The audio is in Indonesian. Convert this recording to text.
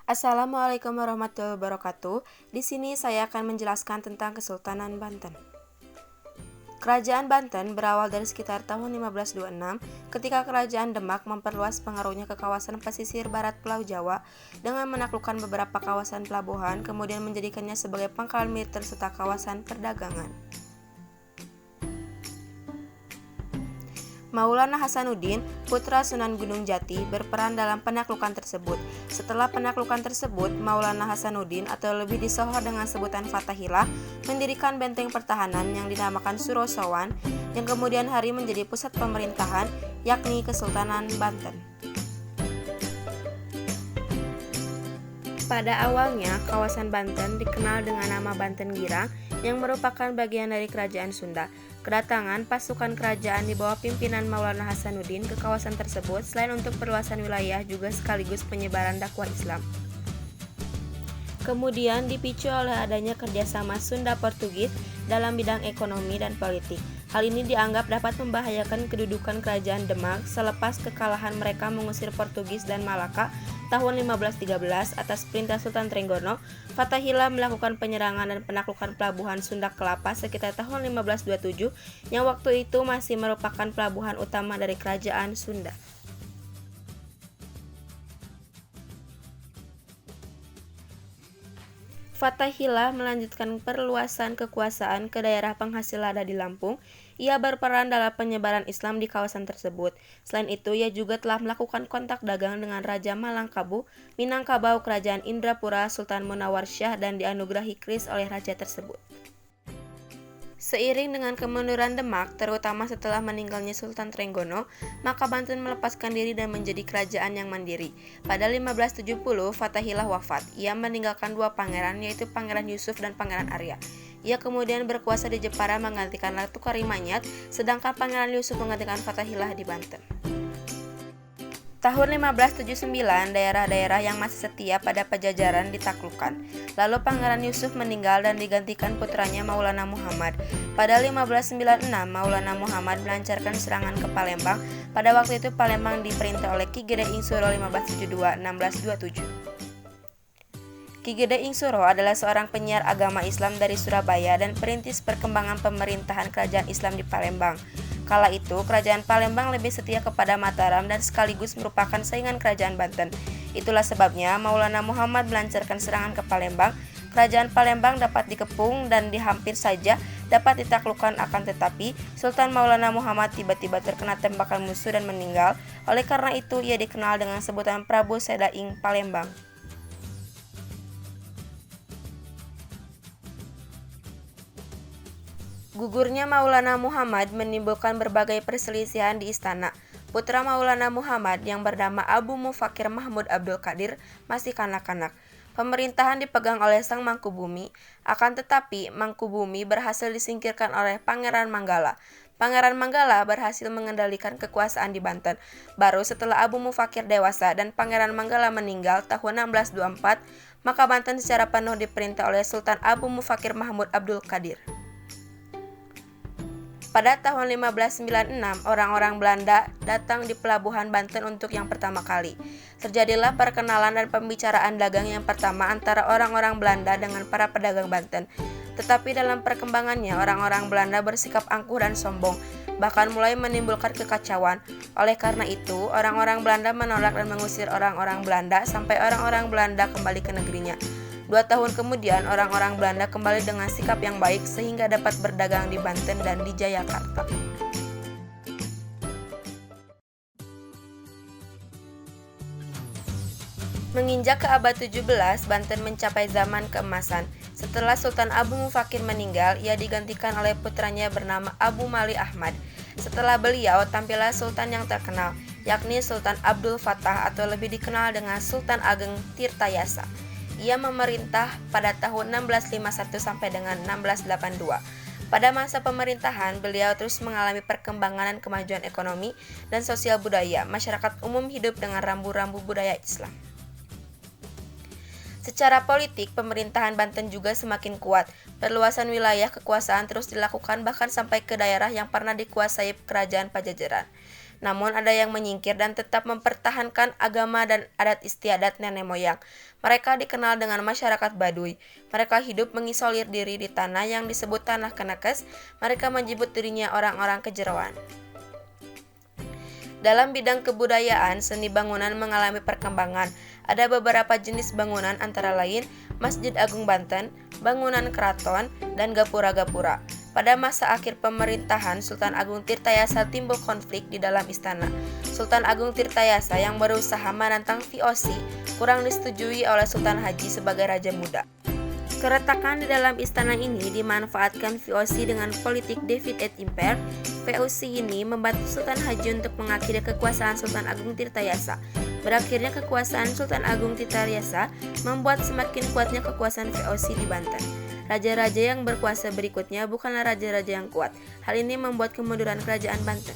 Assalamualaikum warahmatullahi wabarakatuh. Di sini saya akan menjelaskan tentang Kesultanan Banten. Kerajaan Banten berawal dari sekitar tahun 1526 ketika Kerajaan Demak memperluas pengaruhnya ke kawasan pesisir barat Pulau Jawa dengan menaklukkan beberapa kawasan pelabuhan, kemudian menjadikannya sebagai pangkalan militer serta kawasan perdagangan. Maulana Hasanuddin, putra Sunan Gunung Jati, berperan dalam penaklukan tersebut. Setelah penaklukan tersebut, Maulana Hasanuddin atau lebih disohor dengan sebutan Fathahillah mendirikan benteng pertahanan yang dinamakan Suro Sowan yang kemudian hari menjadi pusat pemerintahan, yakni Kesultanan Banten. Pada awalnya, kawasan Banten dikenal dengan nama Banten Girang yang merupakan bagian dari Kerajaan Sunda. Kedatangan pasukan kerajaan di bawah pimpinan Maulana Hasanuddin ke kawasan tersebut selain untuk perluasan wilayah juga sekaligus penyebaran dakwah Islam. Kemudian dipicu oleh adanya kerjasama Sunda-Portugis dalam bidang ekonomi dan politik. Hal ini dianggap dapat membahayakan kedudukan Kerajaan Demak selepas kekalahan mereka mengusir Portugis dan Malaka tahun 1513 atas perintah Sultan Trenggono. Fathahillah melakukan penyerangan dan penaklukan pelabuhan Sunda Kelapa sekitar tahun 1527 yang waktu itu masih merupakan pelabuhan utama dari Kerajaan Sunda. Fathahillah melanjutkan perluasan kekuasaan ke daerah penghasil lada di Lampung. Ia berperan dalam penyebaran Islam di kawasan tersebut. Selain itu, ia juga telah melakukan kontak dagang dengan Raja Malangkabu, Minangkabau, Kerajaan Indrapura, Sultan Munawarsyah, dan dianugerahi keris oleh raja tersebut. Seiring dengan kemunduran Demak, terutama setelah meninggalnya Sultan Trenggono, maka Banten melepaskan diri dan menjadi kerajaan yang mandiri. Pada 1570, Fathahillah wafat. Ia meninggalkan dua pangeran, yaitu Pangeran Yusuf dan Pangeran Arya. Ia kemudian berkuasa di Jepara menggantikan Ratu Karimanyat, sedangkan Pangeran Yusuf menggantikan Fathahillah di Banten. Tahun 1579, daerah-daerah yang masih setia pada Pajajaran ditaklukkan. Lalu Pangeran Yusuf meninggal dan digantikan putranya Maulana Muhammad. Pada 1596, Maulana Muhammad melancarkan serangan ke Palembang. Pada waktu itu Palembang diperintah oleh Ki Gede Insuro 1572-1627. Ki Gede Insuro adalah seorang penyiar agama Islam dari Surabaya dan perintis perkembangan pemerintahan kerajaan Islam di Palembang. Kala itu, Kerajaan Palembang lebih setia kepada Mataram dan sekaligus merupakan saingan Kerajaan Banten. Itulah sebabnya Maulana Muhammad melancarkan serangan ke Palembang. Kerajaan Palembang dapat dikepung dan hampir saja dapat ditaklukkan, akan tetapi Sultan Maulana Muhammad tiba-tiba terkena tembakan musuh dan meninggal. Oleh karena itu, ia dikenal dengan sebutan Prabu Sedaing Palembang. Gugurnya Maulana Muhammad menimbulkan berbagai perselisihan di istana. Putra Maulana Muhammad yang bernama Abu Mufakir Mahmud Abdul Qadir masih kanak-kanak. Pemerintahan dipegang oleh sang Mangkubumi, akan tetapi Mangkubumi berhasil disingkirkan oleh Pangeran Manggala. Pangeran Manggala berhasil mengendalikan kekuasaan di Banten. Baru setelah Abu Mufakir dewasa dan Pangeran Manggala meninggal tahun 1624, maka Banten secara penuh diperintah oleh Sultan Abu Mufakir Mahmud Abdul Qadir. Pada tahun 1596, orang-orang Belanda datang di pelabuhan Banten untuk yang pertama kali. Terjadilah perkenalan dan pembicaraan dagang yang pertama antara orang-orang Belanda dengan para pedagang Banten. Tetapi dalam perkembangannya, orang-orang Belanda bersikap angkuh dan sombong, bahkan mulai menimbulkan kekacauan. Oleh karena itu, orang-orang Belanda menolak dan mengusir orang-orang Belanda sampai orang-orang Belanda kembali ke negerinya. 2 tahun kemudian, orang-orang Belanda kembali dengan sikap yang baik sehingga dapat berdagang di Banten dan di Jayakarta. Menginjak ke abad 17, Banten mencapai zaman keemasan. Setelah Sultan Abu Mufakir meninggal, ia digantikan oleh putranya bernama Abu Mali Ahmad. Setelah beliau, tampillah sultan yang terkenal, yakni Sultan Abdul Fattah atau lebih dikenal dengan Sultan Ageng Tirtayasa. Ia memerintah pada tahun 1651 sampai dengan 1682. Pada masa pemerintahan, beliau terus mengalami perkembangan dan kemajuan ekonomi dan sosial budaya. Masyarakat umum hidup dengan rambu-rambu budaya Islam. Secara politik, pemerintahan Banten juga semakin kuat. Perluasan wilayah kekuasaan terus dilakukan bahkan sampai ke daerah yang pernah dikuasai Kerajaan Pajajaran. Namun ada yang menyingkir dan tetap mempertahankan agama dan adat istiadat nenek moyang. Mereka dikenal dengan masyarakat Baduy. Mereka hidup mengisolir diri di tanah yang disebut tanah Kenekes. Mereka menyebut dirinya orang-orang Kejeroan. Dalam bidang kebudayaan, seni bangunan mengalami perkembangan. Ada beberapa jenis bangunan antara lain Masjid Agung Banten, bangunan keraton, dan gapura-gapura. Pada masa akhir pemerintahan Sultan Agung Tirtayasa timbul konflik di dalam istana. Sultan Agung Tirtayasa yang berusaha menantang VOC kurang disetujui oleh Sultan Haji sebagai raja muda. Keretakan di dalam istana ini dimanfaatkan VOC dengan politik Divide et Impere. VOC ini membantu Sultan Haji untuk mengakhiri kekuasaan Sultan Agung Tirtayasa. Berakhirnya kekuasaan Sultan Agung Tirtayasa membuat semakin kuatnya kekuasaan VOC di Banten. Raja-raja yang berkuasa berikutnya bukanlah raja-raja yang kuat. Hal ini membuat kemunduran kerajaan Banten.